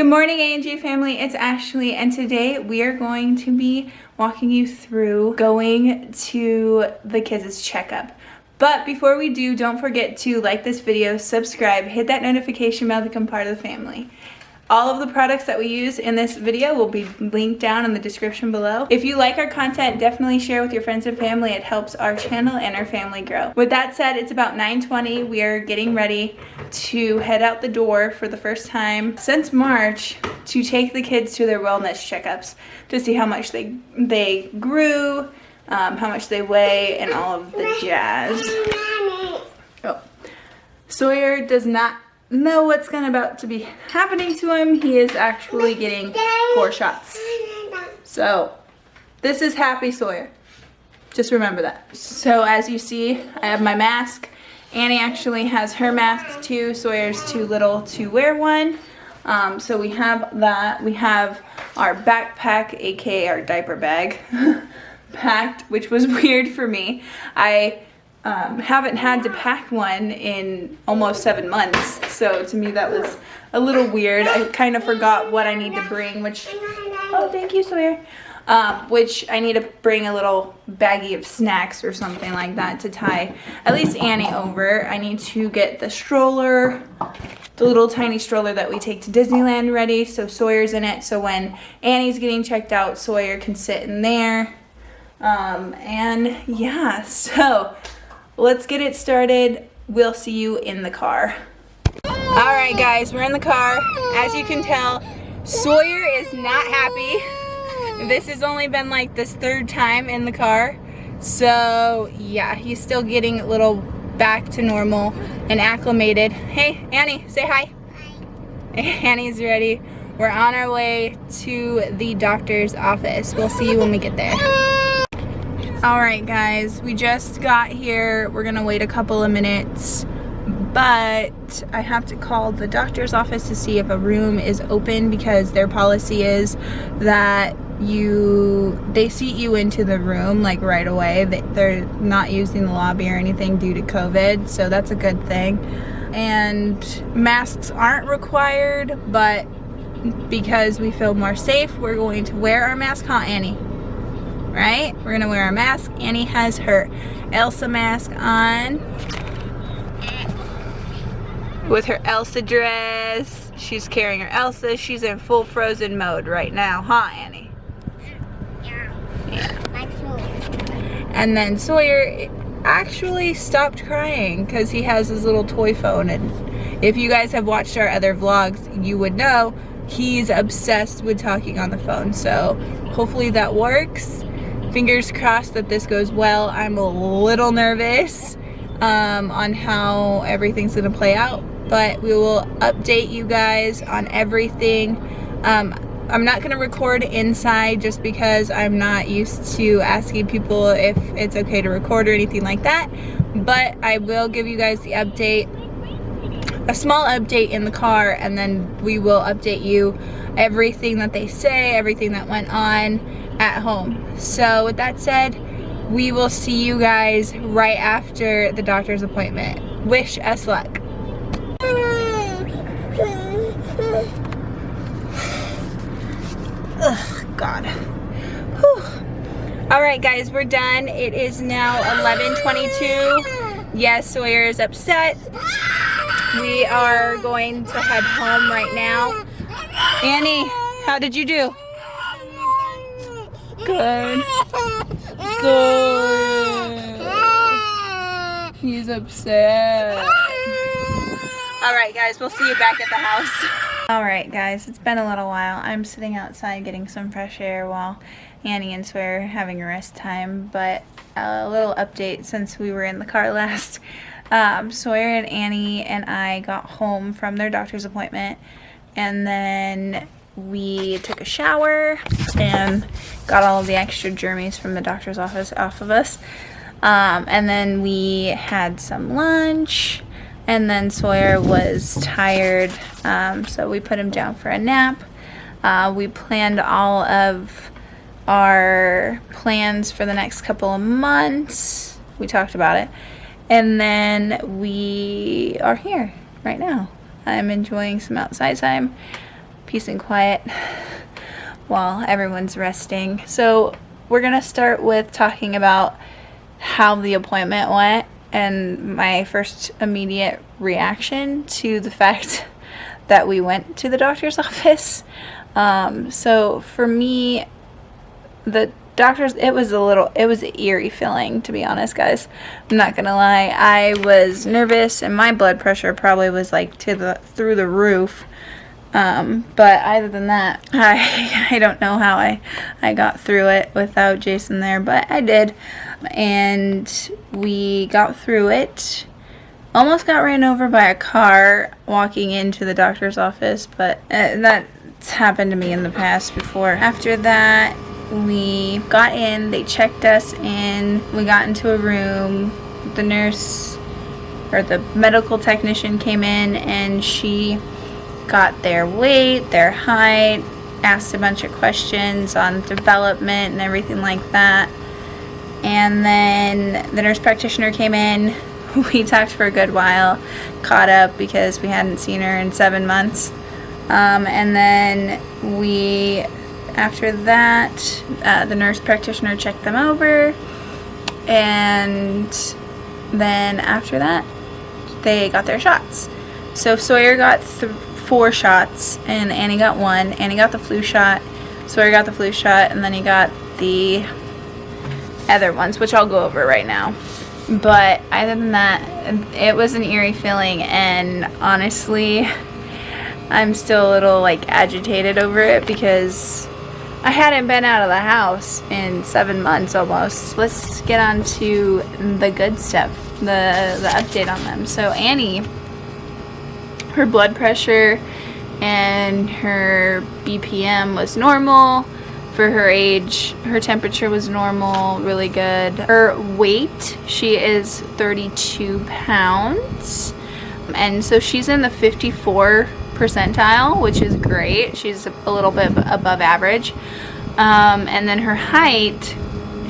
Good morning, A&J family. It's Ashley, and today we are going to be walking you through going to the kids' checkup. But before we do, don't forget to like this video, subscribe, hit that notification bell to become part of the family. All of the products that we use in this video will be linked down in the description below. If you like our content, definitely share with your friends and family. It helps our channel and our family grow. With that said, it's about 9:20. We are getting ready to head out the door for the first time since March to take the kids to their wellness checkups to see how much they grew, how much they weigh, and all of the jazz. Oh. Sawyer does not know what's about to be happening to him. He is actually getting 4 shots. So this is happy Sawyer. Just remember that. So as you see, I have my mask. Annie actually has her mask too. Sawyer's too little to wear one. So we have that. We have our backpack, aka our diaper bag, packed, which was weird for me. I haven't had to pack one in almost 7 months, so to me that was a little weird. I kind of forgot what I need to bring, which, oh thank you Sawyer, which I need to bring a little baggie of snacks or something like that to tie at least Annie over. I need to get the stroller, the little tiny stroller that we take to Disneyland ready, so Sawyer's in it, so when Annie's getting checked out, Sawyer can sit in there. And yeah, so let's get it started. We'll see you in the car. All right, guys, we're in the car. As you can tell, Sawyer is not happy. This has only been like this 3rd time in the car. So yeah, he's still getting a little back to normal and acclimated. Hey, Annie, say hi. Hi. Annie's ready. We're on our way to the doctor's office. We'll see you when we get there. Alright guys, we just got here. We're gonna wait a couple of minutes, but I have to call the doctor's office to see if a room is open, because their policy is that they seat you into the room like right away. They're not using the lobby or anything due to COVID, so that's a good thing. And masks aren't required, but because we feel more safe, we're going to wear our mask, huh Annie? Right? We're gonna wear our mask. Annie has her Elsa mask on with her Elsa dress. She's carrying her Elsa. She's in full Frozen mode right now, huh, Annie? Yeah. And then Sawyer actually stopped crying because he has his little toy phone, and if you guys have watched our other vlogs, you would know he's obsessed with talking on the phone. So hopefully that works. Fingers crossed that this goes well. I'm a little nervous on how everything's gonna play out, but we will update you guys on everything. I'm not gonna record inside just because I'm not used to asking people if it's okay to record or anything like that, but I will give you guys the update, a small update in the car, and then we will update you everything that they say, everything that went on at home. So with that said, we will see you guys right after the doctor's appointment. Wish us luck. Ugh, God. Whew. All right guys, we're done. It is now 11:22. Yes, Sawyer is upset. We are going to head home right now. Annie, how did you do? Good. Good. He's upset. Alright guys, we'll see you back at the house. Alright guys, it's been a little while. I'm sitting outside getting some fresh air while Annie and Sawyer are having a rest time, but a little update since we were in the car last. Sawyer and Annie and I got home from their doctor's appointment, and then we took a shower and got all of the extra germs from the doctor's office off of us. And then we had some lunch, and then Sawyer was tired, so we put him down for a nap. We planned all of our plans for the next couple of months. We talked about it. And then we are here right now. I'm enjoying some outside time. peace and quiet while everyone's resting. So we're gonna start with talking about how the appointment went and my first immediate reaction to the fact that we went to the doctor's office. So for me, the doctor's, it was an eerie feeling, to be honest, guys. I'm not gonna lie. I was nervous and my blood pressure probably was like through the roof. But other than that, I don't know how I got through it without Jason there, but I did. And we got through it. Almost got ran over by a car walking into the doctor's office, but that's happened to me in the past before. After that, we got in, they checked us in, we got into a room, the nurse or the medical technician came in and she got their weight, their height, asked a bunch of questions on development and everything like that. And then the nurse practitioner came in, we talked for a good while, caught up because we hadn't seen her in 7 months. And then after that, the nurse practitioner checked them over, and then after that, they got their shots. So Sawyer got 4 shots, and Annie got 1. Annie got the flu shot, Sawyer got the flu shot, and then he got the other ones, which I'll go over right now. But other than that, it was an eerie feeling, and honestly, I'm still a little like agitated over it because I hadn't been out of the house in 7 months almost. Let's get on to the good stuff, the update on them. So Annie, her blood pressure and her BPM was normal. For her age, her temperature was normal, really good. Her weight, she is 32 pounds. And so she's in the 54 percentile, which is great. She's a little bit above average. And then her height,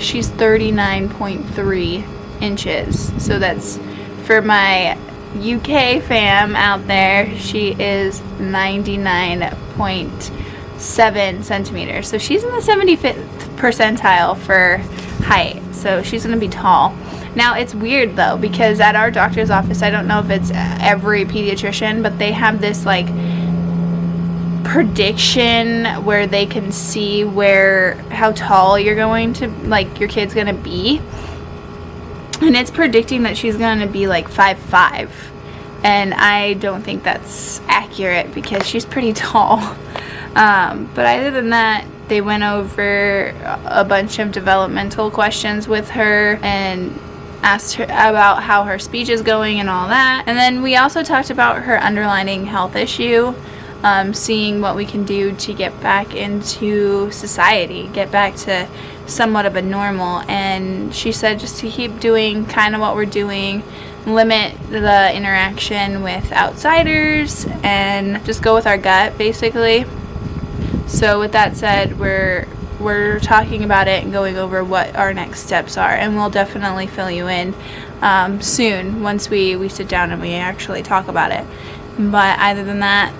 she's 39.3 inches. So that's, for my UK fam out there, she is 99.7 centimeters. So she's in the 75th percentile for height. So she's going to be tall. Now, it's weird, though, because at our doctor's office, I don't know if it's every pediatrician, but they have this, like, prediction where they can see how tall you're going to, like, your kid's going to be. And it's predicting that she's going to be, like, 5'5". And I don't think that's accurate because she's pretty tall. But other than that, they went over a bunch of developmental questions with her and asked her about how her speech is going and all that. And then we also talked about her underlying health issue, seeing what we can do to get back into society, get back to somewhat of a normal. And she said just to keep doing kind of what we're doing, limit the interaction with outsiders, and just go with our gut, basically. So with that said, we're talking about it and going over what our next steps are, and we'll definitely fill you in soon once we sit down and we actually talk about it. But other than that,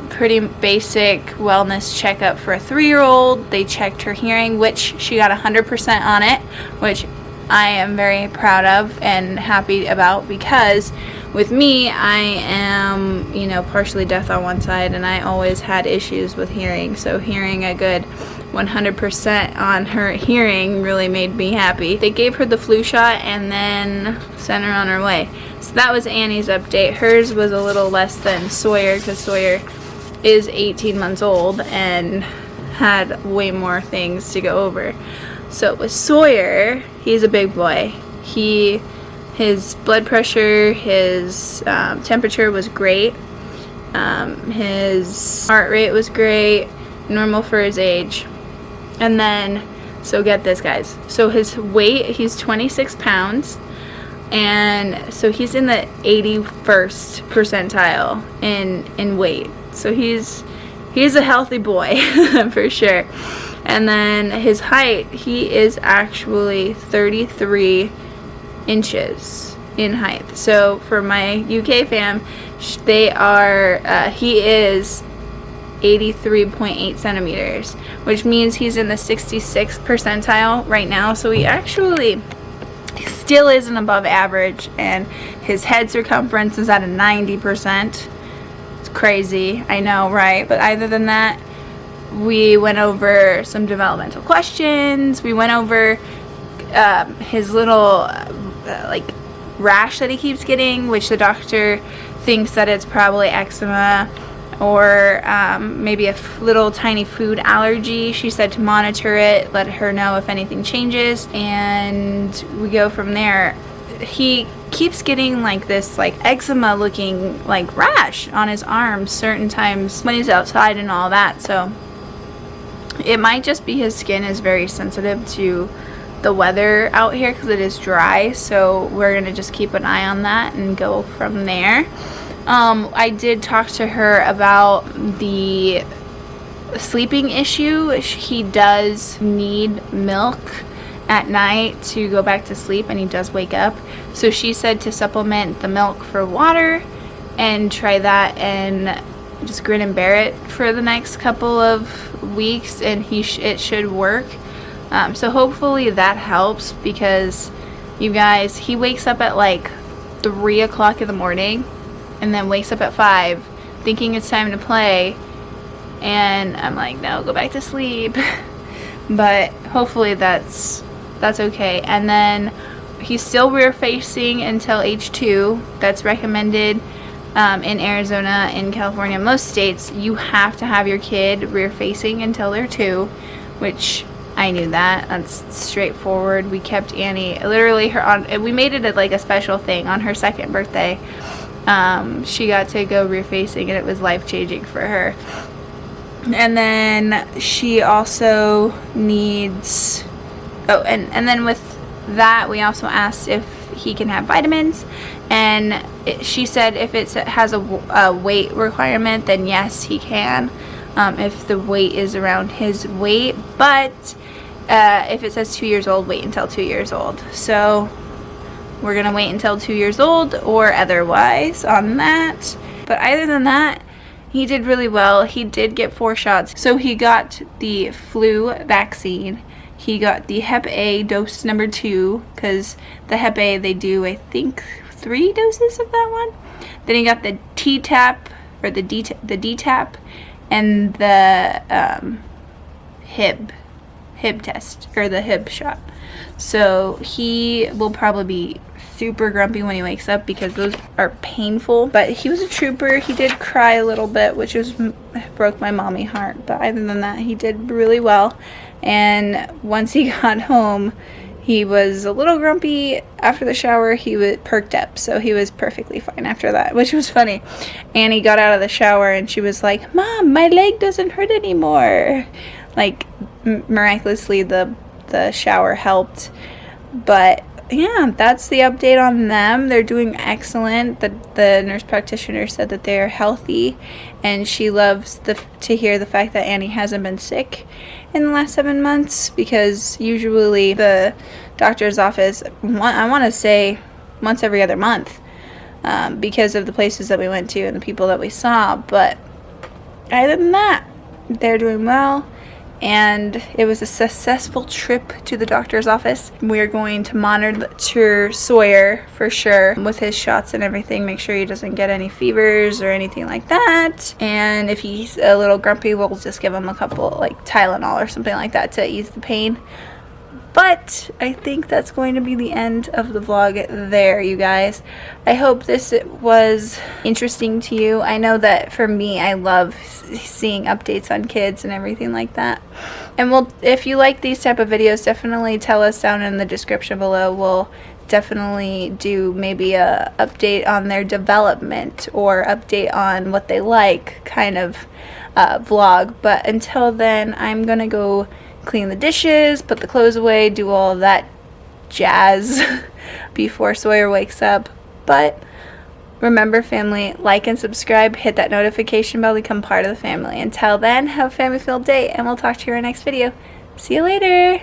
pretty basic wellness checkup for a 3-year-old. They checked her hearing, which she got 100% on it, which I am very proud of and happy about, because with me, I am, partially deaf on one side, and I always had issues with hearing. So hearing a good 100% on her hearing really made me happy. They gave her the flu shot and then sent her on her way. So that was Annie's update. Hers was a little less than Sawyer, because Sawyer is 18 months old and had way more things to go over. So with Sawyer, he's a big boy. His blood pressure, his temperature was great. His heart rate was great, normal for his age. And then, so get this, guys. So his weight, he's 26 pounds. And so he's in the 81st percentile in weight. So he's a healthy boy for sure. And then his height, he is actually 33 inches in height. So for my UK fam, they are he is 83.8 centimeters, which means he's in the 66th percentile right now. So he actually still isn't above average, and his head circumference is at a 90%. It's crazy, I know, right? But other than that, we went over some developmental questions. We went over his little like rash that he keeps getting, which the doctor thinks that it's probably eczema or maybe a little tiny food allergy. She said to monitor it, let her know if anything changes, and we go from there. He keeps getting like this like eczema looking like rash on his arms certain times when he's outside and all that, so it might just be his skin is very sensitive to the weather out here because it is dry, so we're gonna just keep an eye on that and go from there. I did talk to her about the sleeping issue. He does need milk at night to go back to sleep, and he does wake up. So she said to supplement the milk for water and try that and just grin and bear it for the next couple of weeks, and it should work. So hopefully that helps, because you guys, he wakes up at like 3 o'clock in the morning and then wakes up at 5 thinking it's time to play, and I'm like, no, go back to sleep. But hopefully that's okay. And then he's still rear facing until age 2. That's recommended in Arizona, in California, most states. You have to have your kid rear facing until they're 2, which I knew that. That's straightforward. We kept Annie, literally we made it like a special thing on her 2nd birthday. She got to go rear facing, and it was life changing for her. And then she also needs, and then with that we also asked if he can have vitamins, and she said if it has a weight requirement, then yes, he can, if the weight is around his weight. But if it says 2 years old, wait until 2 years old. So we're gonna wait until 2 years old or otherwise on that. But other than that, he did really well. He did get 4 shots. So he got the flu vaccine, he got the Hep A dose number 2, because the Hep A, they do, I think, 3 doses of that one. Then he got the T-tap, or the D-tap, and the Hib test, or the Hib shot. So he will probably be super grumpy when he wakes up, because those are painful. But he was a trooper. He did cry a little bit, which broke my mommy heart. But other than that, he did really well. And once he got home, he was a little grumpy. After the shower, he was perked up, so he was perfectly fine after that, which was funny. Annie got out of the shower and she was like, "Mom, my leg doesn't hurt anymore." Like, miraculously, the shower helped. But yeah, that's the update on them. They're doing excellent. The nurse practitioner said that they're healthy, and she loves to hear the fact that Annie hasn't been sick in the last 7 months, because usually the doctor's office, I want to say once every other month, because of the places that we went to and the people that we saw. But other than that, they're doing well. And it was a successful trip to the doctor's office. We're going to monitor Sawyer for sure with his shots and everything, make sure he doesn't get any fevers or anything like that. And if he's a little grumpy, we'll just give him a couple, like Tylenol or something like that, to ease the pain. But I think that's going to be the end of the vlog there, you guys. I hope this was interesting to you. I know that for me, I love seeing updates on kids and everything like that. And if you like these type of videos, definitely tell us down in the description below. We'll definitely do maybe a update on their development, or update on what they like kind of vlog. But until then, I'm gonna go clean the dishes, put the clothes away, do all of that jazz before Sawyer wakes up. But remember, family, like and subscribe, hit that notification bell to become part of the family. Until then, have a family-filled day, and we'll talk to you in our next video. See you later.